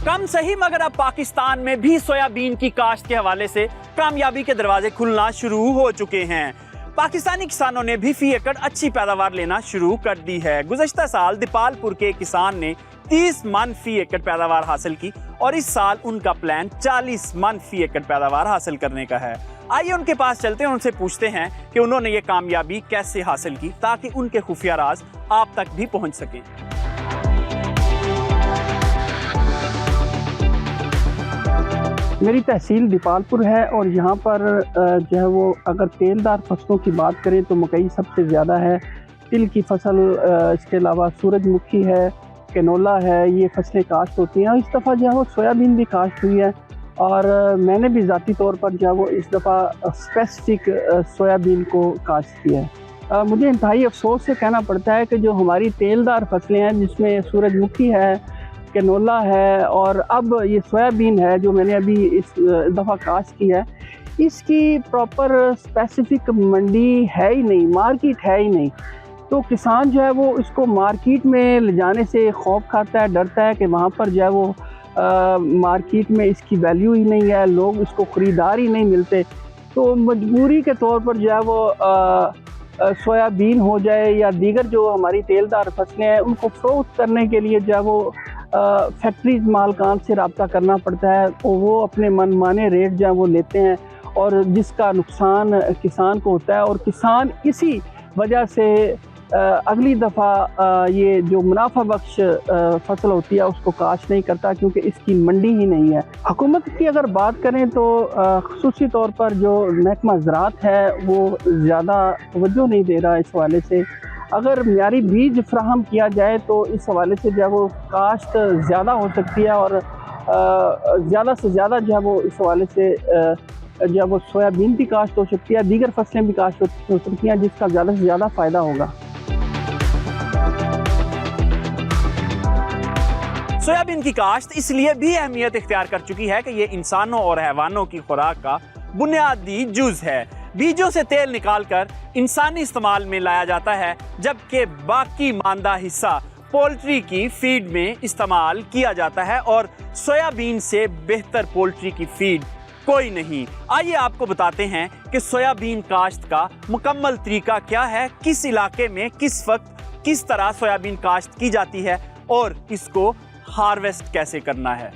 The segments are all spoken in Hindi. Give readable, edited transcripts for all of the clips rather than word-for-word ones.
कम सही मगर अब पाकिस्तान में भी सोयाबीन की काश्त के हवाले से कामयाबी के दरवाजे खुलना शुरू हो चुके हैं। पाकिस्तानी किसानों ने भी फी एकड़ अच्छी पैदावार लेना शुरू कर दी है। गुज़श्ता साल दीपालपुर के किसान ने 30 मन फी एकड़ पैदावार हासिल की और इस साल उनका प्लान 40 मन फी एकड़ पैदावार हासिल करने का है। आइए उनके पास चलते हैं, उनसे पूछते हैं कि उन्होंने ये कामयाबी कैसे हासिल की ताकि उनके खुफिया राज आप तक भी पहुंच सकें। मेरी तहसील दीपालपुर है और यहाँ पर जो है वो अगर तेलदार फसलों की बात करें तो मकई सबसे ज़्यादा है, तिल की फसल, इसके अलावा सूरजमुखी है, कैनोला है, ये फसलें काश्त होती हैं। इस दफ़ा जो है वो सोयाबीन भी काश्त हुई है और मैंने भी ज़ाती तौर पर जो है वो इस दफ़ा स्पेसिफिक सोयाबीन को काश्त किया है। मुझे इंतहाई अफसोस से कहना पड़ता है कि जो हमारी तेलदार फसलें हैं जिसमें सूरजमुखी है, कैनोला है और अब ये सोयाबीन है जो मैंने अभी इस दफ़ा काश्त की है, इसकी प्रॉपर स्पेसिफिक मंडी है ही नहीं, मार्केट है ही नहीं। तो किसान जो है वो इसको मार्केट में ले जाने से खौफ खाता है, डरता है कि वहाँ पर जो है वो मार्केट में इसकी वैल्यू ही नहीं है, लोग इसको ख़रीदार ही नहीं मिलते। तो मजबूरी के तौर पर जो है वो सोयाबीन हो जाए या दीगर जो हमारी तेलदार फसलें हैं उनको फ़रोख्त करने के लिए जो है वो फैक्ट्रीज मालकान से रब्ता करना पड़ता है। तो वो अपने मनमाने रेट जो है वो लेते हैं और जिसका नुकसान किसान को होता है और किसान इसी वजह से अगली दफ़ा ये जो मुनाफा बख्श फसल होती है उसको काश्त नहीं करता क्योंकि इसकी मंडी ही नहीं है। हुकूमत की अगर बात करें तो ख़ुसूसी तौर पर जो महकमा ज़राअत है वो ज़्यादा तवज्जो नहीं दे रहा इस हवाले से। अगर मियारी बीज फ्राहम किया जाए तो इस हवाले से जो है वो काश्त ज़्यादा हो सकती है और ज़्यादा से ज़्यादा जो है वो इस हवाले से जो है वो सोयाबीन भी काश्त हो सकती है, दीगर फसलें भी काश्त हो सकती हैं जिसका ज़्यादा से ज़्यादा फ़ायदा होगा। सोयाबीन की काश्त इसलिए भी अहमियत इख्तियार कर चुकी है कि ये इंसानों और हैवानों की खुराक का बुनियादी जुज़ है। बीजों से तेल निकालकर इंसानी इस्तेमाल में लाया जाता है जबकि बाकी मांदा हिस्सा पोल्ट्री की फीड में इस्तेमाल किया जाता है और सोयाबीन से बेहतर पोल्ट्री की फीड कोई नहीं। आइए आपको बताते हैं कि सोयाबीन काश्त का मुकम्मल तरीका क्या है, किस इलाके में किस वक्त किस तरह सोयाबीन काश्त की जाती है और इसको हार्वेस्ट कैसे करना है।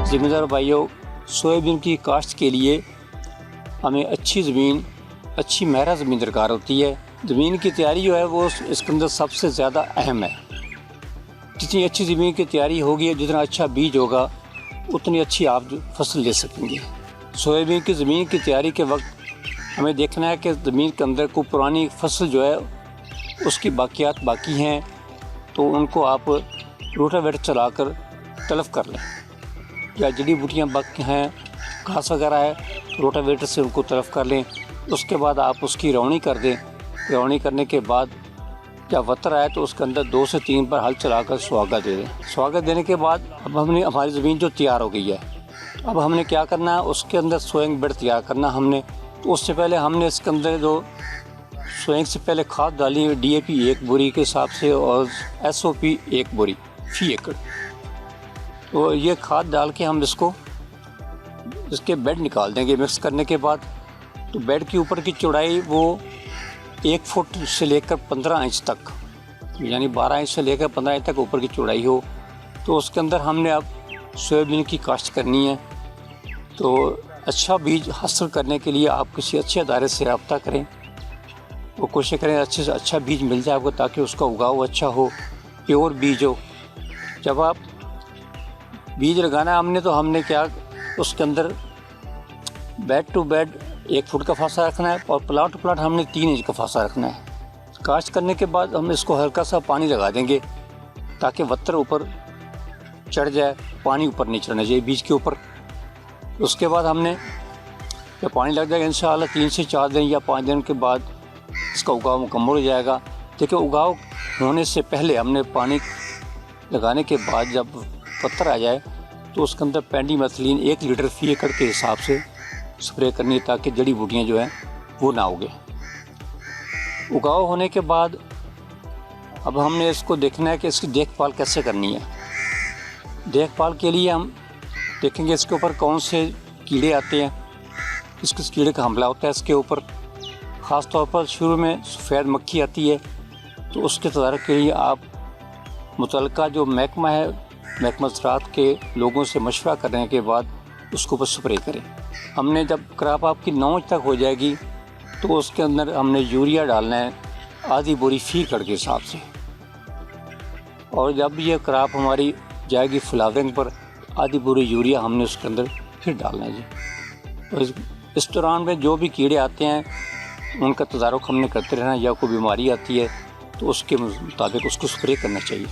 जिम्मेदार भाइयों, सोयाबीन की काश्त के लिए हमें अच्छी ज़मीन, अच्छी महरा ज़मीन दरकार होती है। ज़मीन की तैयारी जो है वो इसके अंदर सबसे ज़्यादा अहम है। जितनी अच्छी ज़मीन की तैयारी होगी, जितना अच्छा बीज होगा, उतनी अच्छी आप फसल ले सकेंगे। सोयाबीन की ज़मीन की तैयारी के वक्त हमें देखना है कि ज़मीन के अंदर कोई पुरानी फसल जो है उसकी बाकियात बाकी हैं तो उनको आप रोटावेटर चलाकर तलफ कर लें, या जड़ी बूटियाँ बाकी हैं, घास वगैरह है, रोटावेटर से उनको तलफ कर लें। उसके बाद आप उसकी रौनी कर दें। रौनी करने के बाद जब वतर आए तो उसके अंदर 2 से 3 बार हल चलाकर सुहागा दे दें। सुहागा देने के बाद अब हमने हमारी ज़मीन जो तैयार हो गई है, अब हमने क्या करना है, उसके अंदर सोइंग बेड तैयार करना हमने। तो उससे पहले हमने इसके अंदर जो सोइंग से पहले खाद डाली है DAP 1 बोरी के हिसाब से और SOP 1 बोरी फी एकड़। तो ये खाद डाल के हम इसके बेड निकाल देंगे। मिक्स करने के बाद तो बेड के ऊपर की चौड़ाई वो 1 फुट से लेकर 15 इंच तक, यानी 12 इंच से लेकर 15 इंच तक ऊपर की चौड़ाई हो। तो उसके अंदर हमने अब सोयाबीन की काश्त करनी है। तो अच्छा बीज हासिल करने के लिए आप किसी अच्छे अदारे से रब्ता करें, वो कोशिश करें अच्छे से अच्छा बीज मिल जाए आपको ताकि उसका उगाव अच्छा हो, प्योर बीज हो। जब आप बीज लगाना हमने तो हमने क्या, उसके अंदर बेड टू बेड 1 फुट का फासला रखना है और प्लाट टू प्लाट हमने 3 इंच का फासला रखना है। काश्त करने के बाद हम इसको हल्का सा पानी लगा देंगे ताकि वत्तर ऊपर चढ़ जाए, पानी ऊपर नहीं चढ़ना चाहिए बीज के ऊपर। उसके बाद हमने जब पानी लग जाएगा इंशाअल्लाह 3 से 4 दिन या 5 दिन के बाद इसका उगाव मुकम्मल हो जाएगा। देखिए उगाव होने से पहले हमने पानी लगाने के बाद जब पत्थर आ जाए तो उसके अंदर पेंडिमेथिलीन 1 लीटर फी एकड़ के हिसाब से स्प्रे करनी है ताकि जड़ी बूटियाँ जो हैं वो ना उगे। उगाव होने के बाद अब हमने इसको देखना है कि इसकी देखभाल कैसे करनी है। देखभाल के लिए हम देखेंगे इसके ऊपर कौन से कीड़े आते हैं, किस कीड़े का हमला होता है इसके ऊपर। ख़ास तौर पर शुरू में सफ़ेद मक्खी आती है, तो उसके तदारक के लिए आप मुतल्लिका जो महकमा है, महकमा ज़राअत के लोगों से मशवरा करने के बाद उसके ऊपर स्प्रे करें। हमने जब क्रॉप आपकी 9 इंच तक हो जाएगी तो उसके अंदर हमने यूरिया डालना है आधी बोरी फी कड़ के हिसाब से। और जब ये क्रॉप हमारी जाएगी फ्लावरिंग पर, आधी बोरी यूरिया हमने उसके अंदर फिर डालना है जी। और इस दौरान में जो भी कीड़े आते हैं उनका तदारुक हमने करते रहना, या कोई बीमारी आती है तो उसके मुताबिक उसको स्प्रे करना चाहिए।